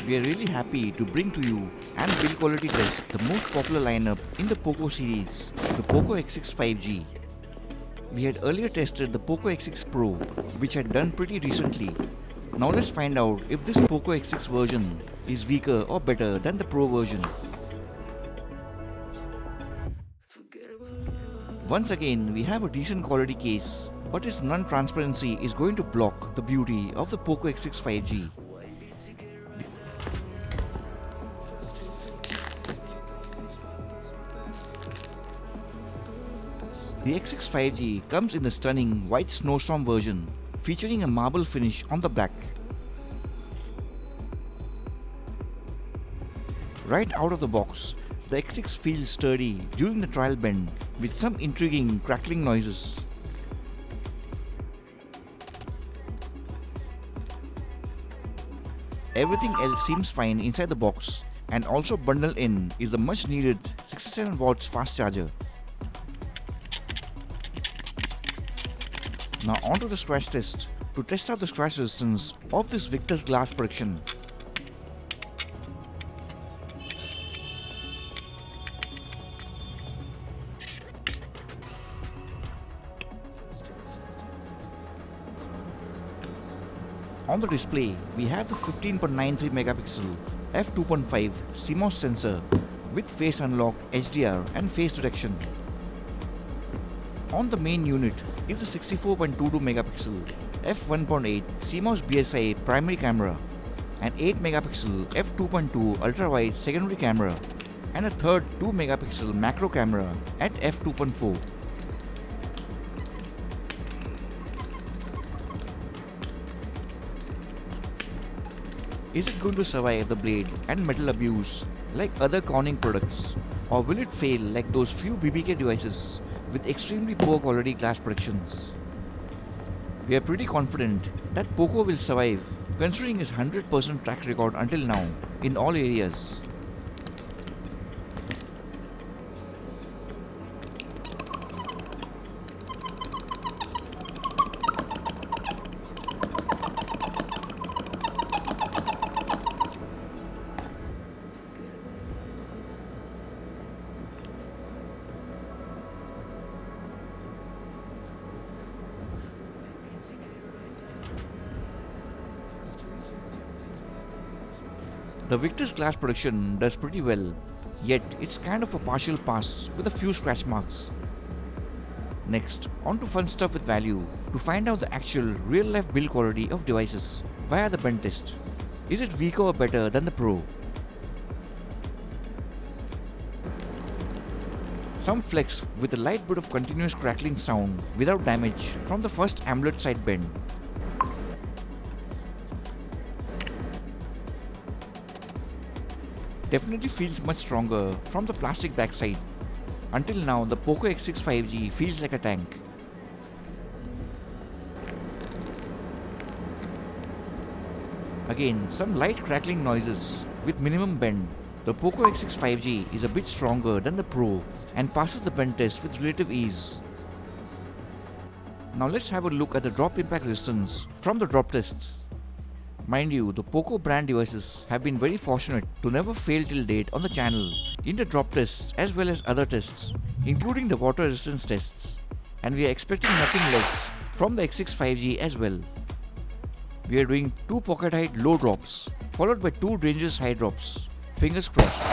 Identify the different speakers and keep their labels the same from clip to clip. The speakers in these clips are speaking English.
Speaker 1: we are really happy to bring to you and build quality test the most popular lineup in the POCO series, the POCO X6 5G. We had earlier tested the POCO X6 Pro, which had done pretty recently. Now let's find out if this POCO X6 version is weaker or better than the Pro version. Once again, we have a decent quality case, but its non-transparency is going to block the beauty of the POCO X6 5G. The X6 5G comes in the stunning white snowstorm version, featuring a marble finish on the back. Right out of the box, the X6 feels sturdy during the trial bend with some intriguing crackling noises. Everything else seems fine inside the box, and also bundled in is the much needed 67 watts fast charger. Now onto the scratch test to test out the scratch resistance of this Victus glass protection. On the display, we have the 15.93 megapixel f2.5 CMOS sensor with face unlock, HDR and face detection. On the main unit is the 64.22 megapixel f1.8 CMOS BSI primary camera, an 8 megapixel f2.2 ultra wide secondary camera, and a third 2 megapixel macro camera at f2.4. Is it going to survive the blade and metal abuse like other Corning products, or will it fail like those few BBK devices with extremely poor quality glass protections? We are pretty confident that POCO will survive considering his 100% track record until now in all areas. The Victus glass protection does pretty well, yet it's kind of a partial pass with a few scratch marks. Next, on to fun stuff with value to find out the actual real-life build quality of devices via the bend test. Is it weaker or better than the Pro? Some flex with a light bit of continuous crackling sound without damage from the first AMOLED side bend. Definitely feels much stronger from the plastic backside. Until now, the POCO X6 5G feels like a tank. Again, some light crackling noises with minimum bend. The POCO X6 5G is a bit stronger than the Pro and passes the bend test with relative ease. Now let's have a look at the drop impact resistance from the drop tests. Mind you, the POCO brand devices have been very fortunate to never fail till date on the channel in the drop tests as well as other tests, including the water resistance tests. And we are expecting nothing less from the X6 5G as well. We are doing 2 pocket height low drops, followed by 2 dangerous high drops. Fingers crossed.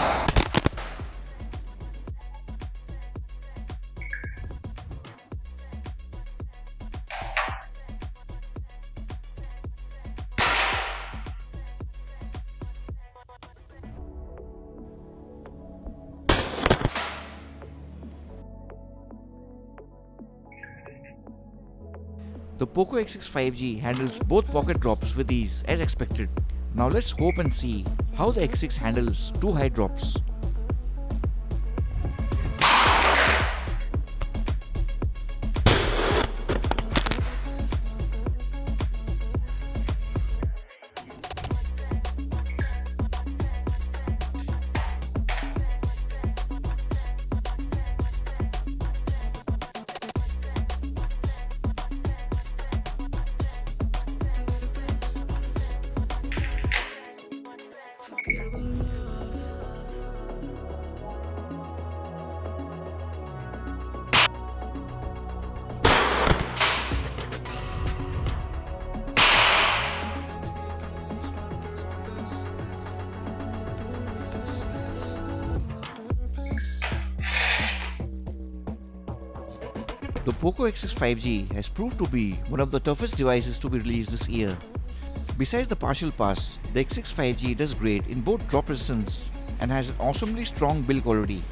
Speaker 1: The POCO X6 5G handles both pocket drops with ease as expected. Now let's hope and see how the X6 handles 2 high drops. The POCO X6 5G has proved to be one of the toughest devices to be released this year. Besides the partial pass, the X6 5G does great in both drop resistance and has an awesomely strong build quality.